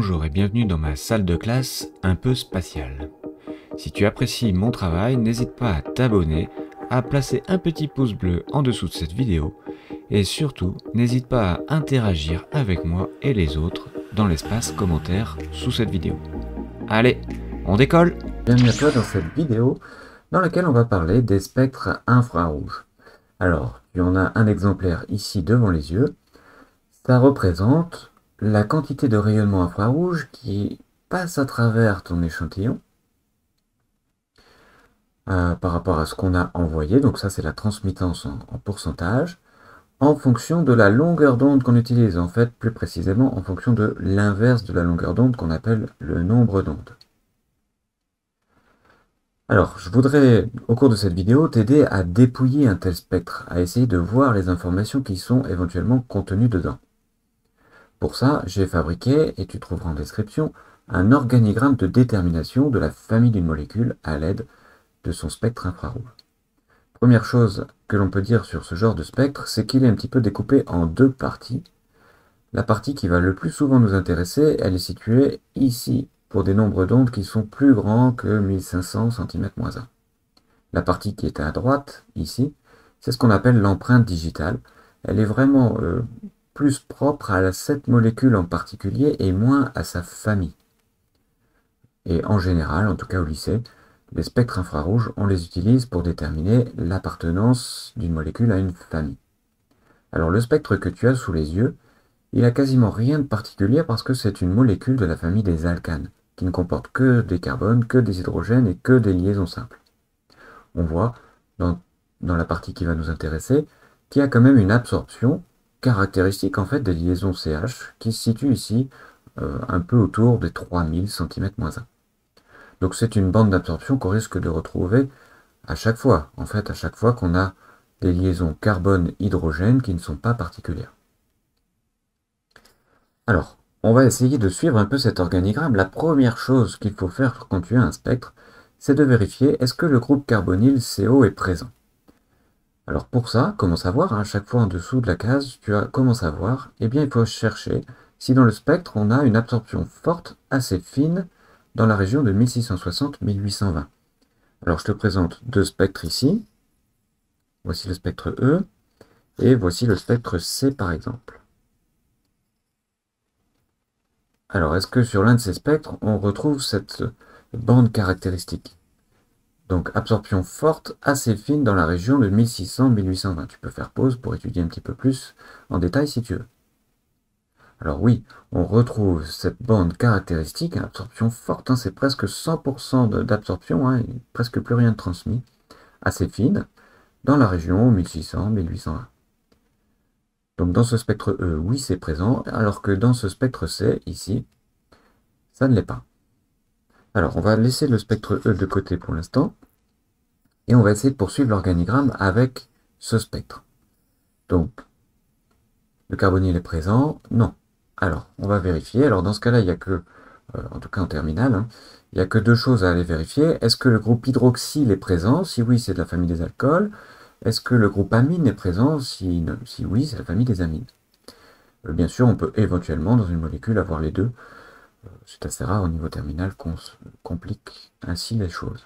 Bonjour et bienvenue dans ma salle de classe un peu spatiale. Si tu apprécies mon travail, n'hésite pas à t'abonner, à placer un petit pouce bleu en dessous de cette vidéo et surtout n'hésite pas à interagir avec moi et les autres dans l'espace commentaire sous cette vidéo. Allez, on décolle! Bienvenue à toi dans cette vidéo dans laquelle on va parler des spectres infrarouges. Alors, tu en as un exemplaire ici devant les yeux. Ça représente la quantité de rayonnement infrarouge qui passe à travers ton échantillon par rapport à ce qu'on a envoyé. Donc ça, c'est la transmittance en pourcentage en fonction de la longueur d'onde qu'on utilise. En fait, plus précisément, en fonction de l'inverse de la longueur d'onde qu'on appelle le nombre d'ondes. Alors, je voudrais, au cours de cette vidéo, t'aider à dépouiller un tel spectre, à essayer de voir les informations qui sont éventuellement contenues dedans. Pour ça, j'ai fabriqué, et tu trouveras en description, un organigramme de détermination de la famille d'une molécule à l'aide de son spectre infrarouge. Première chose que l'on peut dire sur ce genre de spectre, c'est qu'il est un petit peu découpé en deux parties. La partie qui va le plus souvent nous intéresser, elle est située ici, pour des nombres d'ondes qui sont plus grands que 1500 cm-1. La partie qui est à droite, ici, c'est ce qu'on appelle l'empreinte digitale. Elle est vraiment plus propre à cette molécule en particulier et moins à sa famille. Et en général, en tout cas au lycée, les spectres infrarouges, on les utilise pour déterminer l'appartenance d'une molécule à une famille. Alors le spectre que tu as sous les yeux, il n'a quasiment rien de particulier parce que c'est une molécule de la famille des alcanes, qui ne comporte que des carbones, que des hydrogènes et que des liaisons simples. On voit dans la partie qui va nous intéresser qu'il y a quand même une absorption caractéristique en fait des liaisons CH qui se situe ici un peu autour des 3000 cm-1. Donc c'est une bande d'absorption qu'on risque de retrouver à chaque fois, en fait à chaque fois qu'on a des liaisons carbone-hydrogène qui ne sont pas particulières. Alors, on va essayer de suivre un peu cet organigramme. La première chose qu'il faut faire quand tu as un spectre, c'est de vérifier est-ce que le groupe carbonyle CO est présent. Alors pour ça, comment savoir, à chaque fois en dessous de la case, tu as comment savoir, eh bien il faut chercher si dans le spectre on a une absorption forte, assez fine, dans la région de 1660-1820. Alors je te présente deux spectres ici. Voici le spectre E, et voici le spectre C par exemple. Alors est-ce que sur l'un de ces spectres, on retrouve cette bande caractéristique? Donc absorption forte, assez fine dans la région de 1600-1820. Tu peux faire pause pour étudier un petit peu plus en détail si tu veux. Alors oui, on retrouve cette bande caractéristique, absorption forte, c'est presque 100% d'absorption, presque plus rien de transmis, assez fine, dans la région 1600-1820. Donc dans ce spectre E, oui c'est présent, alors que dans ce spectre C, ici, ça ne l'est pas. Alors on va laisser le spectre E de côté pour l'instant, et on va essayer de poursuivre l'organigramme avec ce spectre. Donc, le carbonyle est présent? Non. Alors, on va vérifier. Alors, dans ce cas-là, il n'y a que, en tout cas en terminale, il n'y a que deux choses à aller vérifier. Est-ce que le groupe hydroxyle est présent? Si oui, c'est de la famille des alcools. Est-ce que le groupe amine est présent? Si oui, c'est la famille des amines. Bien sûr, on peut éventuellement, dans une molécule, avoir les deux. C'est assez rare au niveau terminal qu'on complique ainsi les choses.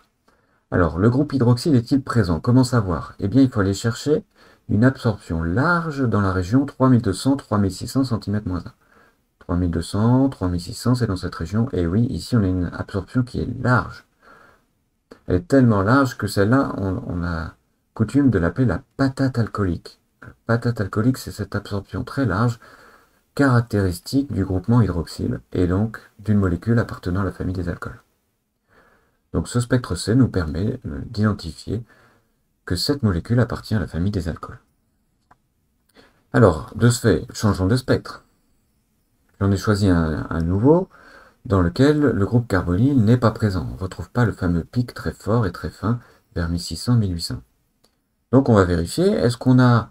Alors, le groupe hydroxyle est-il présent? Comment savoir? Eh bien, il faut aller chercher une absorption large dans la région 3200-3600 cm-1. 3200, 3600, c'est dans cette région. Et oui, ici, on a une absorption qui est large. Elle est tellement large que celle-là, on a coutume de l'appeler la patate alcoolique. La patate alcoolique, c'est cette absorption très large, caractéristique du groupement hydroxyle, et donc d'une molécule appartenant à la famille des alcools. Donc ce spectre C nous permet d'identifier que cette molécule appartient à la famille des alcools. Alors, de ce fait, changeons de spectre. J'en ai choisi un nouveau dans lequel le groupe carbonyle n'est pas présent. On ne retrouve pas le fameux pic très fort et très fin vers 1600-1800. Donc on va vérifier, est-ce qu'on a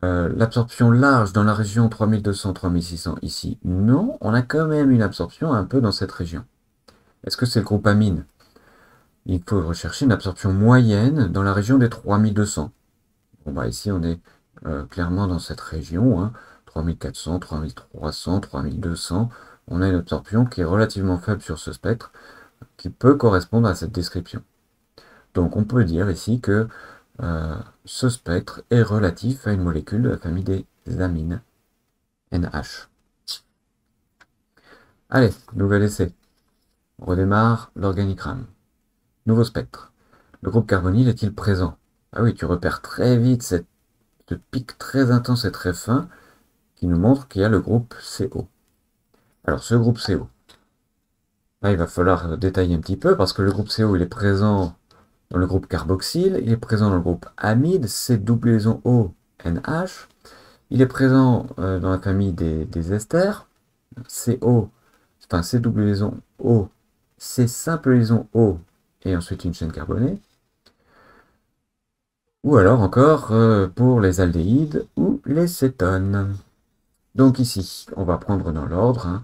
l'absorption large dans la région 3200-3600 ici? Non, on a quand même une absorption un peu dans cette région. Est-ce que c'est le groupe amine? Il faut rechercher une absorption moyenne dans la région des 3200. Bon, bah ici, on est clairement dans cette région, 3400, 3300, 3200. on a une absorption qui est relativement faible sur ce spectre, qui peut correspondre à cette description. Donc on peut dire ici que ce spectre est relatif à une molécule de la famille des amines, NH. Allez, nouvel essai. On redémarre l'organigramme. Nouveau spectre. Le groupe carbonyle est-il présent? Ah oui, tu repères très vite ce pic très intense et très fin qui nous montre qu'il y a le groupe CO. Alors ce groupe CO, là il va falloir détailler un petit peu parce que le groupe CO il est présent dans le groupe carboxyle, il est présent dans le groupe amide, C double liaison O, NH, il est présent dans la famille des esters, CO, enfin C double liaison O, C simple liaison O, et ensuite une chaîne carbonée. Ou alors encore pour les aldéhydes ou les cétones. Donc ici, on va prendre dans l'ordre. Hein.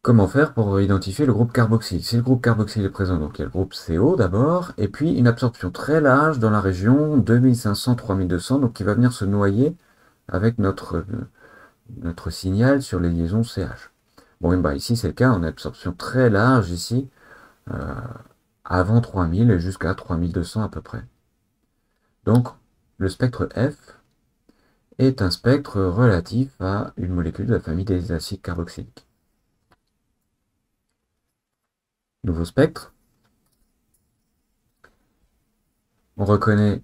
Comment faire pour identifier le groupe carboxyle? Si le groupe carboxyle est présent, donc il y a le groupe CO d'abord, et puis une absorption très large dans la région 2500-3200, donc qui va venir se noyer avec notre signal sur les liaisons CH. Bon, et bah ici c'est le cas, on a une absorption très large ici, avant 3000 et jusqu'à 3200 à peu près. Donc le spectre F est un spectre relatif à une molécule de la famille des acides carboxyliques. Nouveau spectre. On reconnaît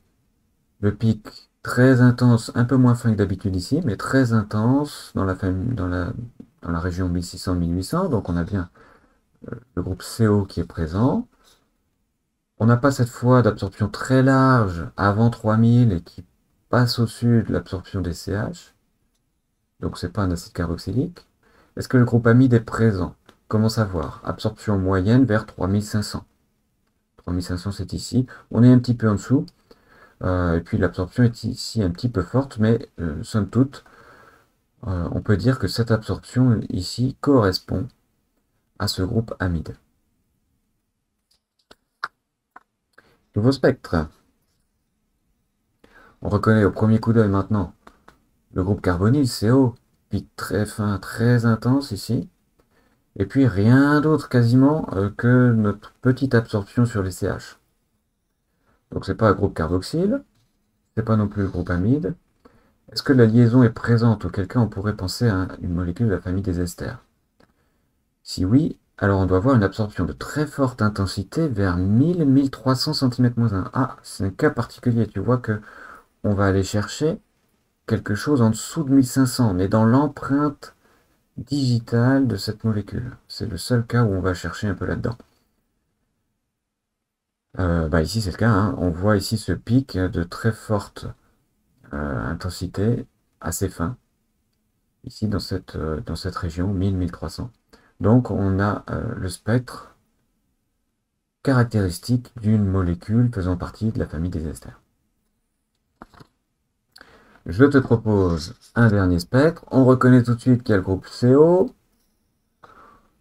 le pic très intense, un peu moins fin que d'habitude ici, mais très intense dans la région 1600-1800. Donc on a bien le groupe CO qui est présent. On n'a pas cette fois d'absorption très large avant 3000 et qui passe au-dessus de l'absorption des CH. Donc c'est pas un acide carboxylique. Est-ce que le groupe amide est présent? Comment savoir? Absorption moyenne vers 3500. 3500 c'est ici. On est un petit peu en dessous. Et puis l'absorption est ici un petit peu forte, mais somme toute, on peut dire que cette absorption ici correspond à ce groupe amide. Nouveau spectre. On reconnaît au premier coup d'œil maintenant le groupe carbonyle, CO, pic très fin, très intense ici. Et puis rien d'autre quasiment que notre petite absorption sur les CH. Donc c'est pas un groupe carboxyle, c'est pas non plus le groupe amide. Est-ce que la liaison est présente? Auquel cas on pourrait penser à une molécule de la famille des esters. Si oui, alors on doit avoir une absorption de très forte intensité vers 1000-1300 cm-1. Ah, c'est un cas particulier, tu vois que on va aller chercher quelque chose en dessous de 1500. On est dans l'empreinte digitale de cette molécule. C'est le seul cas où on va chercher un peu là-dedans. Ici c'est le cas, hein. On voit ici ce pic de très forte intensité, assez fin, ici dans cette région, 1000-1300. Donc on a le spectre caractéristique d'une molécule faisant partie de la famille des esters. Je te propose un dernier spectre. On reconnaît tout de suite qu'il y a le groupe CO.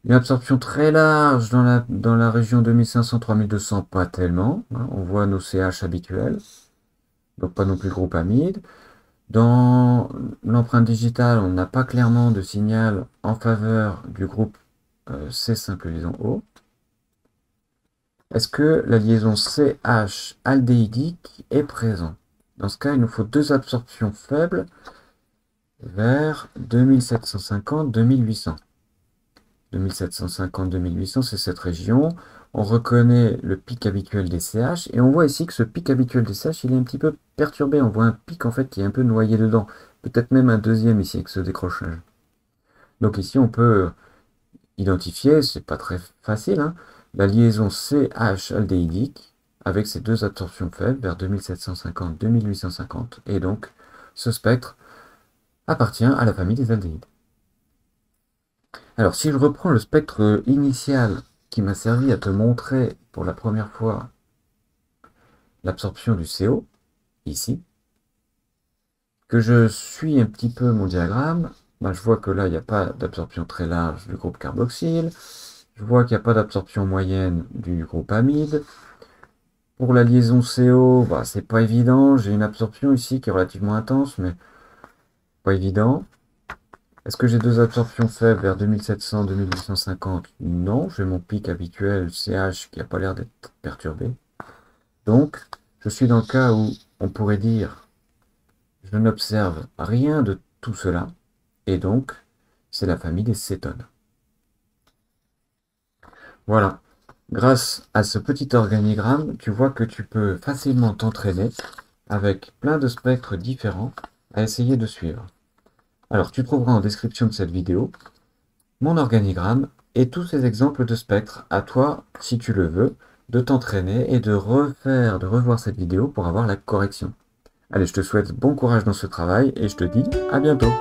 Une absorption très large dans la région 2500-3200, pas tellement. Hein. On voit nos CH habituels. Donc pas non plus groupe amide. Dans l'empreinte digitale, on n'a pas clairement de signal en faveur du groupe C simple liaison O. Est-ce que la liaison CH aldéhydique est présente? Dans ce cas, il nous faut deux absorptions faibles vers 2750-2800. 2750-2800, c'est cette région. On reconnaît le pic habituel des CH et on voit ici que ce pic habituel des CH, il est un petit peu perturbé. On voit un pic en fait qui est un peu noyé dedans. Peut-être même un deuxième ici avec ce décrochage. Donc ici, on peut identifier, c'est pas très facile, hein, la liaison CH aldéhydique avec ces deux absorptions faibles vers 2750-2850. Et donc, ce spectre appartient à la famille des aldéhydes. Alors, si je reprends le spectre initial qui m'a servi à te montrer pour la première fois l'absorption du CO, ici, que je suis un petit peu mon diagramme, je vois que là, il n'y a pas d'absorption très large du groupe carboxyle, je vois qu'il n'y a pas d'absorption moyenne du groupe amide. Pour la liaison CO, c'est pas évident, j'ai une absorption ici qui est relativement intense, mais pas évident. Est-ce que j'ai deux absorptions faibles vers 2700-2850? Non, j'ai mon pic habituel CH qui n'a pas l'air d'être perturbé. Donc, je suis dans le cas où on pourrait dire je n'observe rien de tout cela, et donc c'est la famille des cétones. Voilà. Grâce à ce petit organigramme, tu vois que tu peux facilement t'entraîner avec plein de spectres différents à essayer de suivre. Alors, tu trouveras en description de cette vidéo mon organigramme et tous ces exemples de spectres. À toi, si tu le veux, de t'entraîner et de revoir cette vidéo pour avoir la correction. Allez, je te souhaite bon courage dans ce travail et je te dis à bientôt.